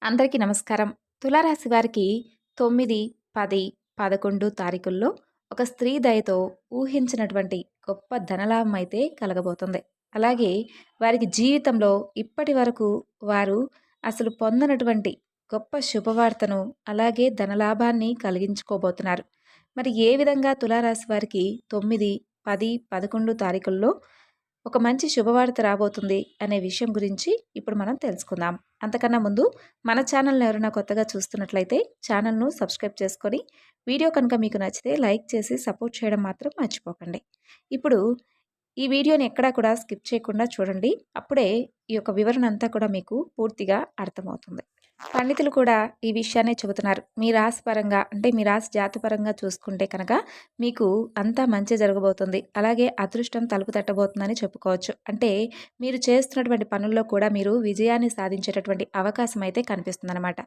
అందరికీ నమస్కారం. తులారాశి వారికి 9, 10, 11 తారీఖుల్లో ఒక స్త్రీ దయతో ఊహించినటువంటి గొప్ప ధనలాభం అయితే కలగబోతుంది. అలాగే వారికి జీవితంలో ఇప్పటి వరకు వారు అసలు పొందనటువంటి గొప్ప శుభవార్తను, అలాగే ధనలాభాన్ని కలిగించుకోబోతున్నారు. మరి ఏ విధంగా తులారాశి వారికి 9, 10, 11 తారీఖుల్లో ఒక మంచి శుభవార్త రాబోతుంది అనే విషయం గురించి ఇప్పుడు మనం తెలుసుకుందాం. అంతకన్నా ముందు మన ఛానల్ని ఎవరైనా కొత్తగా చూస్తున్నట్లయితే ఛానల్ను సబ్స్క్రైబ్ చేసుకొని, వీడియో కనుక మీకు నచ్చితే లైక్ చేసి సపోర్ట్ చేయడం మాత్రం మర్చిపోకండి. ఇప్పుడు ఈ వీడియోని ఎక్కడా కూడా స్కిప్ చేయకుండా చూడండి. అప్పుడే ఈ యొక్క వివరణ అంతా కూడా మీకు పూర్తిగా అర్థమవుతుంది. పండితులు కూడా ఈ విషయాన్నే చెబుతున్నారు. మీ రాశి పరంగా అంటే మీ రాశి జాతపరంగా చూసుకుంటే కనుక మీకు అంతా మంచి జరగబోతుంది. అలాగే అదృష్టం తలుపు తట్టబోతుందని చెప్పుకోవచ్చు. అంటే మీరు చేస్తున్నటువంటి పనుల్లో కూడా మీరు విజయాన్ని సాధించేటటువంటి అవకాశం అయితే కనిపిస్తుందన్నమాట.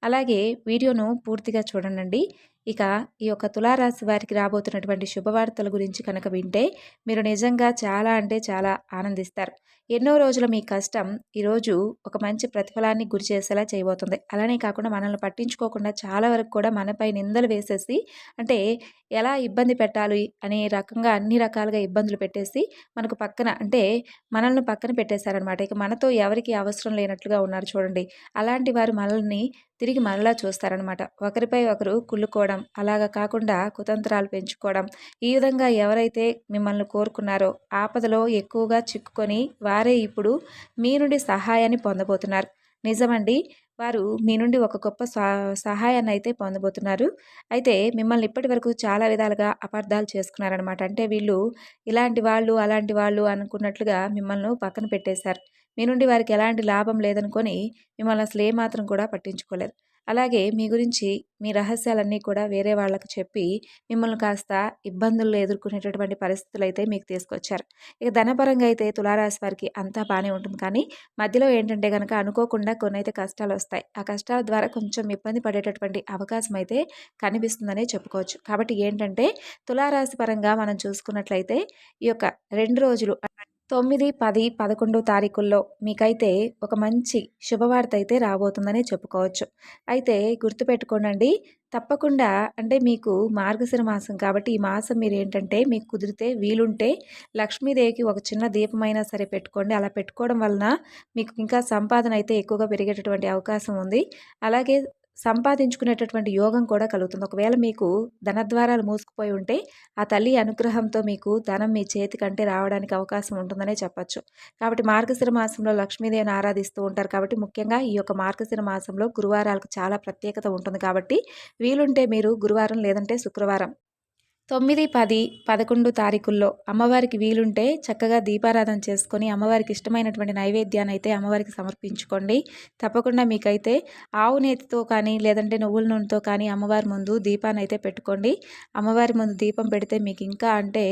అలాగే వీడియోను పూర్తిగా చూడండి. ఇక ఈ యొక్క తులారాశి వారికి రాబోతున్నటువంటి శుభవార్తల గురించి కనుక వింటే మీరు నిజంగా చాలా అంటే చాలా ఆనందిస్తారు. ఎన్నో రోజుల మీ కష్టం ఈరోజు ఒక మంచి ప్రతిఫలాన్ని గురి చేసేలా చేయబోతుంది. అలానే కాకుండా మనల్ని పట్టించుకోకుండా చాలా వరకు కూడా మనపై నిందలు వేసేసి, అంటే ఎలా ఇబ్బంది పెట్టాలి అనే రకంగా అన్ని రకాలుగా ఇబ్బందులు పెట్టేసి మనకు పక్కన అంటే మనల్ని పక్కన పెట్టేశారనమాట. ఇక మనతో ఎవరికి అవసరం లేనట్లుగా ఉన్నారు చూడండి. అలాంటి వారు మనల్ని తిరిగి మరలా చూస్తారనమాట. ఒకరిపై ఒకరు కుళ్ళుకోవడం, అలాగా కాకుండా కుతంత్రాలు పెంచుకోవడం, ఈ విధంగా ఎవరైతే మిమ్మల్ని కోరుకున్నారో ఆపదలో ఎక్కువగా చిక్కుకొని వారే ఇప్పుడు మీ నుండి సహాయాన్ని పొందబోతున్నారు. నిజమండి. వారు మీ నుండి ఒక గొప్ప సహాయాన్ని అయితే పొందబోతున్నారు. అయితే మిమ్మల్ని ఇప్పటి వరకు చాలా విధాలుగా అపార్థాలు చేసుకున్నారనమాట. అంటే వీళ్ళు ఇలాంటి వాళ్ళు, అలాంటి వాళ్ళు అనుకున్నట్లుగా మిమ్మల్ని పక్కన పెట్టేశారు. మీ నుండి వారికి ఎలాంటి లాభం లేదనుకొని మిమ్మల్ని అసలు ఏమాత్రం కూడా పట్టించుకోలేదు. అలాగే మీ గురించి మీ రహస్యాలన్నీ కూడా వేరే వాళ్ళకి చెప్పి మిమ్మల్ని కాస్త ఇబ్బందులు ఎదుర్కొనేటటువంటి పరిస్థితులు అయితే మీకు తీసుకొచ్చారు. ఇక ధనపరంగా అయితే తులారాశి వారికి అంతా బాగానే ఉంటుంది. కానీ మధ్యలో ఏంటంటే కనుక అనుకోకుండా కొన్ని అయితే కష్టాలు వస్తాయి. ఆ కష్టాల ద్వారా కొంచెం ఇబ్బంది పడేటటువంటి అవకాశం అయితే కనిపిస్తుందనే చెప్పుకోవచ్చు. కాబట్టి ఏంటంటే తులారాశి పరంగా మనం చూసుకున్నట్లయితే ఈ యొక్క 2 రోజులు 9, 10, 11 తారీఖుల్లో మీకైతే ఒక మంచి శుభవార్త అయితే రాబోతుందనే చెప్పుకోవచ్చు. అయితే గుర్తుపెట్టుకోనండి, తప్పకుండా అంటే మీకు మార్గశిర మాసం కాబట్టి ఈ మాసం మీరేంటంటే మీకు కుదిరితే వీలుంటే లక్ష్మీదేవికి ఒక చిన్న దీపమైనా సరే పెట్టుకోండి. అలా పెట్టుకోవడం వలన మీకు ఇంకా సంపాదన అయితే ఎక్కువగా పెరిగేటటువంటి అవకాశం ఉంది. అలాగే సంపాదించుకునేటటువంటి యోగం కూడా కలుగుతుంది. ఒకవేళ మీకు ధనద్వారాలు మూసుకుపోయి ఉంటే ఆ తల్లి అనుగ్రహంతో మీకు ధనం మీ చేతికంటే రావడానికి అవకాశం ఉంటుందనే చెప్పొచ్చు. కాబట్టి మార్గశిర మాసంలో లక్ష్మీదేవిని ఆరాధిస్తూ ఉంటారు కాబట్టి ముఖ్యంగా ఈ యొక్క మార్గశిర మాసంలో గురువారాలకు చాలా ప్రత్యేకత ఉంటుంది కాబట్టి వీలుంటే మీరు గురువారం లేదంటే శుక్రవారం 9, 10, 11 తారీఖుల్లో అమ్మవారికి వీలుంటే చక్కగా దీపారాధన చేసుకొని అమ్మవారికి ఇష్టమైనటువంటి నైవేద్యాన్ని అయితే అమ్మవారికి సమర్పించుకోండి. తప్పకుండా మీకైతే ఆవు నేతితో కానీ లేదంటే నువ్వుల నూనెతో కానీ అమ్మవారి ముందు దీపాన్ని అయితే పెట్టుకోండి. అమ్మవారి ముందు దీపం పెడితే మీకు ఇంకా అంటే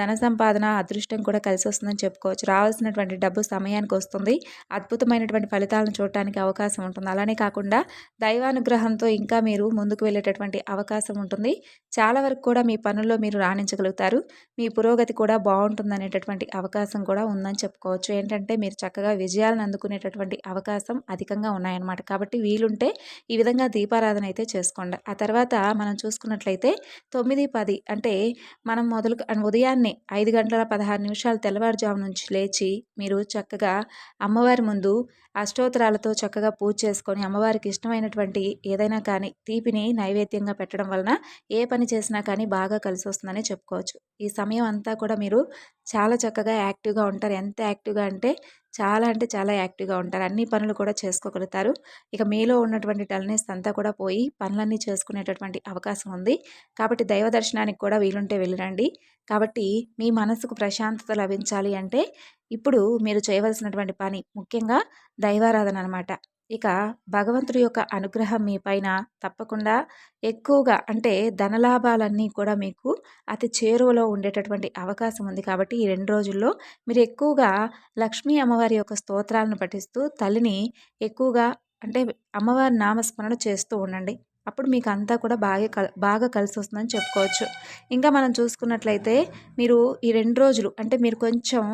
ధన సంపాదన, అదృష్టం కూడా కలిసి వస్తుందని చెప్పుకోవచ్చు. రావాల్సినటువంటి డబ్బు సమయానికి వస్తుంది. అద్భుతమైనటువంటి ఫలితాలను చూడటానికి అవకాశం ఉంటుంది. అలానే కాకుండా దైవానుగ్రహంతో ఇంకా మీరు ముందుకు వెళ్ళేటటువంటి అవకాశం ఉంటుంది. చాలా వరకు కూడా మీ పనుల్లో మీరు రాణించగలుగుతారు. మీ పురోగతి కూడా బాగుంటుందనేటటువంటి అవకాశం కూడా ఉందని చెప్పుకోవచ్చు. ఏంటంటే మీరు చక్కగా విజయాలను అందుకునేటటువంటి అవకాశం అధికంగా ఉన్నాయన్నమాట. కాబట్టి వీలుంటే ఈ విధంగా దీపారాధన అయితే చేసుకోండి. ఆ తర్వాత మనం చూసుకున్నట్లయితే 9, 10 అంటే మనం ఉదయాన్నే 5:16 తెల్లవారుజాము నుంచి లేచి మీరు చక్కగా అమ్మవారి ముందు అష్టోత్తరాలతో చక్కగా పూజ చేసుకొని అమ్మవారికి ఇష్టమైనటువంటి ఏదైనా కానీ తీపిని నైవేద్యంగా పెట్టడం వలన ఏ పని చేసినా కానీ బాగా కలిసి వస్తుందని చెప్పుకోవచ్చు. ఈ సమయం అంతా కూడా మీరు చాలా చక్కగా యాక్టివ్గా ఉంటారు. ఎంత యాక్టివ్గా అంటే చాలా యాక్టివ్గా ఉంటారు. అన్ని పనులు కూడా చేసుకోగలుగుతారు. ఇక మీలో ఉన్నటువంటి డల్నెస్ అంతా కూడా పోయి పనులన్నీ చేసుకునేటటువంటి అవకాశం ఉంది. కాబట్టి దైవ దర్శనానికి కూడా వీలుంటే వెళ్ళిరండి. కాబట్టి మీ మనసుకు ప్రశాంతత లభించాలి అంటే ఇప్పుడు మీరు చేయవలసినటువంటి పని ముఖ్యంగా దైవారాధన అనమాట. ఇక భగవంతుడి యొక్క అనుగ్రహం మీ పైన తప్పకుండా ఎక్కువగా అంటే ధనలాభాలన్నీ కూడా మీకు అతి చేరువలో ఉండేటటువంటి అవకాశం ఉంది. కాబట్టి ఈ 2 రోజుల్లో మీరు ఎక్కువగా లక్ష్మీ అమ్మవారి యొక్క స్తోత్రాలను పఠిస్తూ తల్లిని ఎక్కువగా అంటే అమ్మవారి నామస్మరణ చేస్తూ ఉండండి. అప్పుడు మీకు అంతా కూడా బాగా కలిసొస్తుందని చెప్పుకోవచ్చు. ఇంకా మనం చూసుకున్నట్లయితే మీరు ఈ 2 రోజులు అంటే మీరు కొంచెం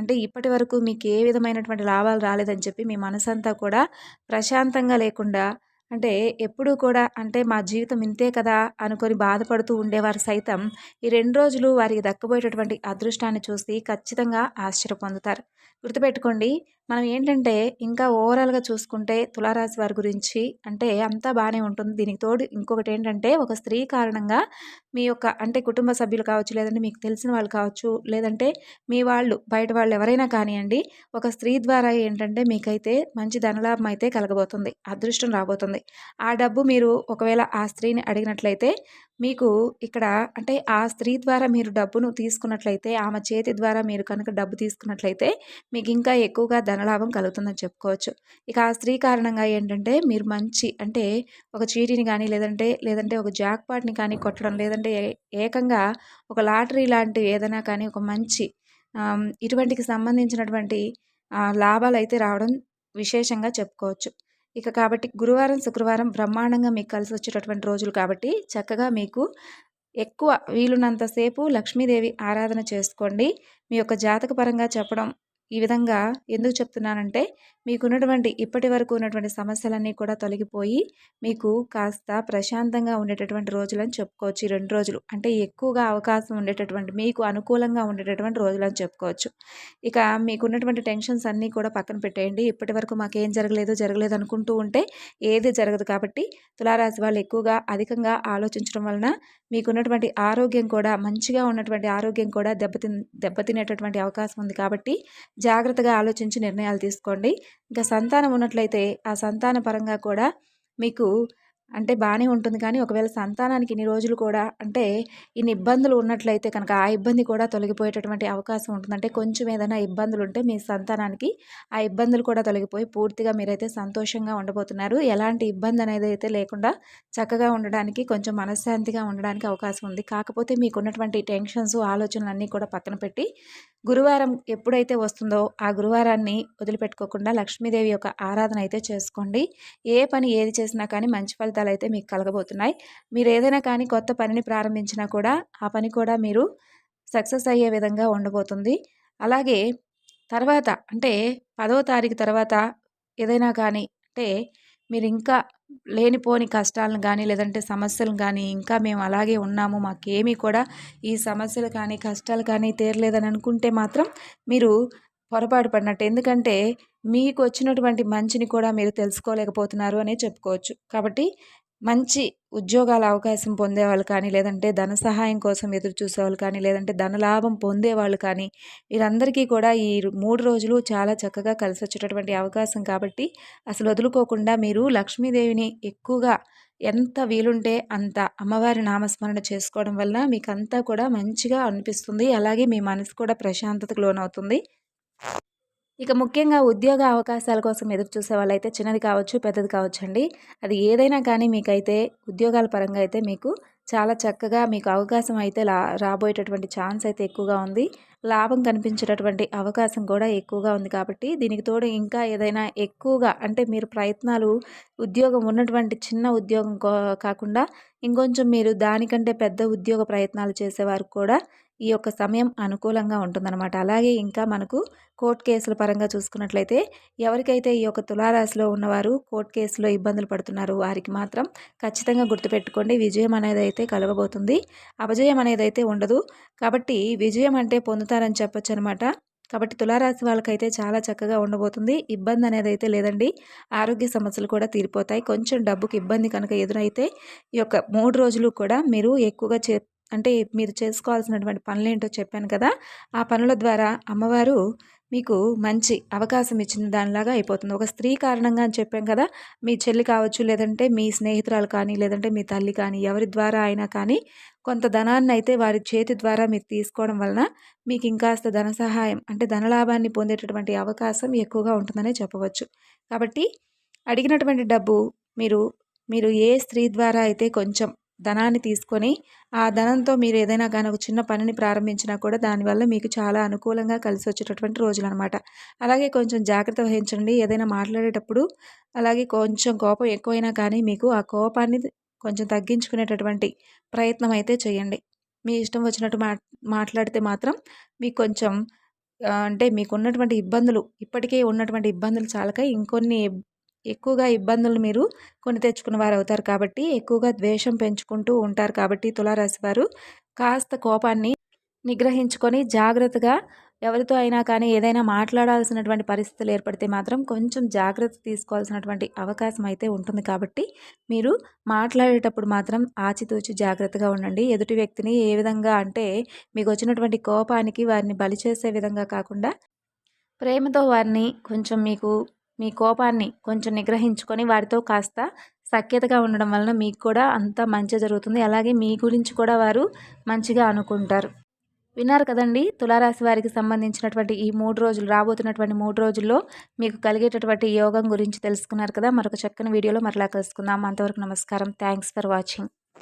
అంటే ఇప్పటివరకు మీకు ఏ విధమైనటువంటి లాభాలు రాలేదని చెప్పి మీ మనసంతా కూడా ప్రశాంతంగా లేకుండా అంటే ఎప్పుడూ కూడా అంటే మా జీవితం ఇంతే కదా అనుకొని బాధపడుతూ ఉండేవారు సైతం ఈ 2 రోజులు వారికి దక్కబోయేటటువంటి అదృష్టాన్ని చూసి ఖచ్చితంగా ఆశ్చర్య పొందుతారు. గుర్తుపెట్టుకోండి, మనం ఏంటంటే ఇంకా ఓవరాల్‌గా చూసుకుంటే తులారాశి వారి గురించి అంటే అంతా బానే ఉంటుంది. దీనికి తోడు ఇంకొకటేంటంటే ఒక స్త్రీ కారణంగా మీ యొక్క అంటే కుటుంబ సభ్యులు కావచ్చు, లేదంటే మీకు తెలిసిన వాళ్ళు కావచ్చు, లేదంటే మీ వాళ్ళు బయట వాళ్ళు ఎవరైనా కానియండి, ఒక స్త్రీ ద్వారా ఏంటంటే మీకైతే మంచి ధనలాభం అయితే కలగబోతుంది. అదృష్టం రాబోతుంది. ఆ డబ్బు మీరు ఒకవేళ ఆ స్త్రీని అడిగినట్లయితే మీకు ఇక్కడ అంటే ఆ స్త్రీ ద్వారా మీరు డబ్బును తీసుకున్నట్లయితే, ఆమె చేతి ద్వారా మీరు కనుక డబ్బు తీసుకున్నట్లయితే మీకు ఇంకా ఎక్కువగా ధనలాభం కలుగుతుందని చెప్పుకోవచ్చు. ఇక ఆ స్త్రీ కారణంగా ఏంటంటే మీరు మంచి అంటే ఒక చీటీని గానీ, లేదంటే ఒక జాక్‌పాట్‌ని కానీ కొట్టడం, లేదంటే ఏకంగా ఒక లాటరీ లాంటివి ఏదైనా కానీ ఒక మంచి ఇటువంటికి సంబంధించినటువంటి లాభాలైతే రావడం విశేషంగా చెప్పుకోవచ్చు. ఇక కాబట్టి గురువారం, శుక్రవారం బ్రహ్మాండంగా మీకు కలిసొచ్చేటటువంటి రోజులు కాబట్టి చక్కగా మీకు ఎక్కువ వీలున్నంత సేపు లక్ష్మీదేవి ఆరాధన చేసుకోండి. మీ యొక్క జాతక పరంగా చెప్పడం ఈ విధంగా ఎందుకు చెప్తున్నానంటే, మీకున్నటువంటి ఇప్పటి వరకు ఉన్నటువంటి సమస్యలన్నీ కూడా తొలగిపోయి, మీకు కాస్త ప్రశాంతంగా ఉండేటటువంటి రోజులని చెప్పుకోవచ్చు. ఈ 2 రోజులు. అంటే ఎక్కువగా అవకాశం ఉండేటటువంటి మీకు అనుకూలంగా ఉండేటటువంటి రోజులని చెప్పుకోవచ్చు. ఇక మీకున్నటువంటి టెన్షన్స్ అన్నీ కూడా పక్కన పెట్టేయండి. ఇప్పటివరకు మాకేం జరగలేదు అనుకుంటూ ఉంటే ఏది జరగదు కాబట్టి, తులారాశి వాళ్ళు ఎక్కువగా అధికంగా ఆలోచించడం వలన మీకున్నటువంటి ఆరోగ్యం కూడా మంచిగా ఉన్నటువంటి ఆరోగ్యం కూడా దెబ్బతినేటటువంటి అవకాశం ఉంది కాబట్టి జాగ్రత్తగా ఆలోచించి నిర్ణయాలు తీసుకోండి. ఇంకా సంతానం ఉన్నట్లయితే ఆ సంతాన పరంగా కూడా మీకు అంటే బానే ఉంటుంది కానీ ఒకవేళ సంతానానికి ఇన్ని రోజులు కూడా అంటే ఇన్ని ఇబ్బందులు ఉన్నట్లయితే కనుక ఆ ఇబ్బంది కూడా తొలగిపోయేటటువంటి అవకాశం ఉంటుంది. అంటే కొంచెం ఏదైనా ఇబ్బందులుంటే మీ సంతానానికి ఆ ఇబ్బందులు కూడా తొలగిపోయి పూర్తిగా మీరైతే సంతోషంగా ఉండబోతున్నారు. ఎలాంటి ఇబ్బంది అనేది అయితే లేకుండా చక్కగా ఉండడానికి కొంచెం మనశ్శాంతిగా ఉండడానికి అవకాశం ఉంది. కాకపోతే మీకున్నటువంటి టెన్షన్స్, ఆలోచనలన్నీ కూడా పక్కన పెట్టి గురువారం ఎప్పుడైతే వస్తుందో ఆ గురువారాన్ని వదిలిపెట్టుకోకుండా లక్ష్మీదేవి యొక్క ఆరాధన అయితే చేసుకోండి. ఏ పని ఏది చేసినా కానీ మంచి ఫలితాలైతే మీకు కలగబోతున్నాయి. మీరు ఏదైనా కానీ కొత్త పనిని ప్రారంభించినా కూడా ఆ పని కూడా మీరు సక్సెస్ అయ్యే విధంగా ఉండబోతుంది. అలాగే తర్వాత అంటే 10వ తారీఖు తర్వాత ఏదైనా కానీ అంటే మీరింకా లేనిపోని కష్టాలను గానీ, లేదంటే సమస్యలను గానీ, ఇంకా మేము అలాగే ఉన్నాము, మాకేమీ కూడా ఈ సమస్యలు కానీ, కష్టాలు కానీ తీరలేదని అనుకుంటే మాత్రం మీరు పొరపాటు పడినట్టు. ఎందుకంటే మీకు వచ్చినటువంటి మంచిని కూడా మీరు తెలుసుకోలేకపోతున్నారు అనే చెప్పుకోవచ్చు. కాబట్టి మంచి ఉద్యోగాల అవకాశం పొందేవాళ్ళు కానీ, లేదంటే ధన సహాయం కోసం ఎదురు చూసేవాళ్ళు కానీ, లేదంటే ధనలాభం పొందేవాళ్ళు కానీ, వీరందరికీ కూడా ఈ 3 రోజులు చాలా చక్కగా కలిసొచ్చేటటువంటి అవకాశం కాబట్టి, అసలు వదులుకోకుండా మీరు లక్ష్మీదేవిని ఎక్కువగా ఎంత వీలుంటే అంత అమ్మవారి నామస్మరణ చేసుకోవడం వల్ల మీకంతా కూడా మంచిగా అనిపిస్తుంది. అలాగే మీ మనసు కూడా ప్రశాంతతకు లోనవుతుంది. ఇక ముఖ్యంగా ఉద్యోగ అవకాశాల కోసం ఎదురు చూసే వాళ్ళైతే చిన్నది కావచ్చు, పెద్దది కావచ్చండి. అది ఏదైనా కానీ మీకైతే ఉద్యోగాల పరంగా అయితే మీకు చాలా చక్కగా మీకు అవకాశం అయితే రాబోయేటటువంటి ఛాన్స్ అయితే ఎక్కువగా ఉంది. లాభం కనిపించేటటువంటి అవకాశం కూడా ఎక్కువగా ఉంది కాబట్టి దీనికి తోడు ఇంకా ఏదైనా ఎక్కువగా అంటే మీరు ప్రయత్నాలు ఉద్యోగం ఉన్నటువంటి చిన్న ఉద్యోగం కాకుండా ఇంకొంచెం మీరు దానికంటే పెద్ద ఉద్యోగ ప్రయత్నాలు చేసేవారు కూడా ఈ యొక్క సమయం అనుకూలంగా ఉంటుందన్నమాట. అలాగే ఇంకా మనకు కోర్ట్ కేసుల పరంగా చూసుకున్నట్లయితే ఎవరికైతే ఈ యొక్క తులారాశిలో ఉన్నవారు కోర్ట్ కేసులో ఇబ్బందులు పడుతున్నారు వారికి మాత్రం ఖచ్చితంగా గుర్తుపెట్టుకోండి, విజయం అనేది అయితే కలగబోతుంది. అపజయం అనేది అయితే ఉండదు. కాబట్టి విజయం అంటే పొందుతారని చెప్పొచ్చు అనమాట. కాబట్టి తులారాశి వాళ్ళకైతే చాలా చక్కగా ఉండబోతుంది. ఇబ్బంది అనేది అయితే లేదండి. ఆరోగ్య సమస్యలు కూడా తీరిపోతాయి. కొంచెం డబ్బుకి ఇబ్బంది కనుక ఎదురైతే ఈ యొక్క 3 రోజులు కూడా మీరు ఎక్కువగా అంటే మీరు చేసుకోవాల్సినటువంటి పనులేంటో చెప్పాను కదా! ఆ పనుల ద్వారా అమ్మవారు మీకు మంచి అవకాశం ఇచ్చిన దానిలాగా అయిపోతుంది. ఒక స్త్రీ కారణంగా అని చెప్పాం కదా! మీ చెల్లి కావచ్చు, లేదంటే మీ స్నేహితురాలు కానీ, లేదంటే మీ తల్లి కానీ, ఎవరి ద్వారా అయినా కానీ కొంత ధనాన్నయితే వారి చేతి ద్వారా మీరు తీసుకోవడం వలన మీకు ఇంకాస్త ధన సహాయం అంటే ధనలాభాన్ని పొందేటటువంటి అవకాశం ఎక్కువగా ఉంటుందనే చెప్పవచ్చు. కాబట్టి అడిగినటువంటి డబ్బు మీరు, మీరు ఏ స్త్రీ ద్వారా అయితే కొంచెం ధనాన్ని తీసుకొని ఆ ధనంతో మీరు ఏదైనా కానీ ఒక చిన్న పనిని ప్రారంభించినా కూడా దానివల్ల మీకు చాలా అనుకూలంగా కలిసి వచ్చేటటువంటి రోజులనమాట. అలాగే కొంచెం జాగ్రత్త వహించండి ఏదైనా మాట్లాడేటప్పుడు. అలాగే కొంచెం కోపం ఎక్కువైనా కానీ మీకు ఆ కోపాన్ని కొంచెం తగ్గించుకునేటటువంటి ప్రయత్నం అయితే చేయండి. మీ ఇష్టం వచ్చినట్టు మాట్లాడితే మాత్రం మీకు కొంచెం అంటే మీకున్నటువంటి ఇబ్బందులు ఇప్పటికే ఉన్నటువంటి ఇబ్బందులు చాలక ఇంకొన్ని ఎక్కువగా ఇబ్బందులు మీరు కొని తెచ్చుకున్న వారవుతారు కాబట్టి ఎక్కువగా ద్వేషం పెంచుకుంటూ ఉంటారు కాబట్టి తులారాశి వారు కాస్త కోపాన్ని నిగ్రహించుకొని జాగ్రత్తగా ఎవరితో అయినా కానీ ఏదైనా మాట్లాడాల్సినటువంటి పరిస్థితులు ఏర్పడితే మాత్రం కొంచెం జాగ్రత్త తీసుకోవాల్సినటువంటి అవకాశం అయితే ఉంటుంది కాబట్టి మీరు మాట్లాడేటప్పుడు మాత్రం ఆచితూచి జాగ్రత్తగా ఉండండి. ఎదుటి వ్యక్తిని ఏ విధంగా అంటే మీకు వచ్చినటువంటి కోపానికి వారిని బలి చేసే విధంగా కాకుండా ప్రేమతో వారిని కొంచెం మీ కోపాన్ని కొంచెం నిగ్రహించుకొని వారితో కాస్త సఖ్యతగా ఉండడం వలన మీకు కూడా అంతా మంచి జరుగుతుంది. అలాగే మీ గురించి కూడా వారు మంచిగా అనుకుంటారు. విన్నారు కదండి, తులారాశి వారికి సంబంధించినటువంటి ఈ 3 రోజులు రాబోతున్నటువంటి 3 రోజుల్లో మీకు కలిగేటటువంటి యోగం గురించి తెలుసుకున్నారు కదా. మరొక చక్కని వీడియోలో మరలా కలుసుకుందాం. అంతవరకు నమస్కారం. Thanks for watching.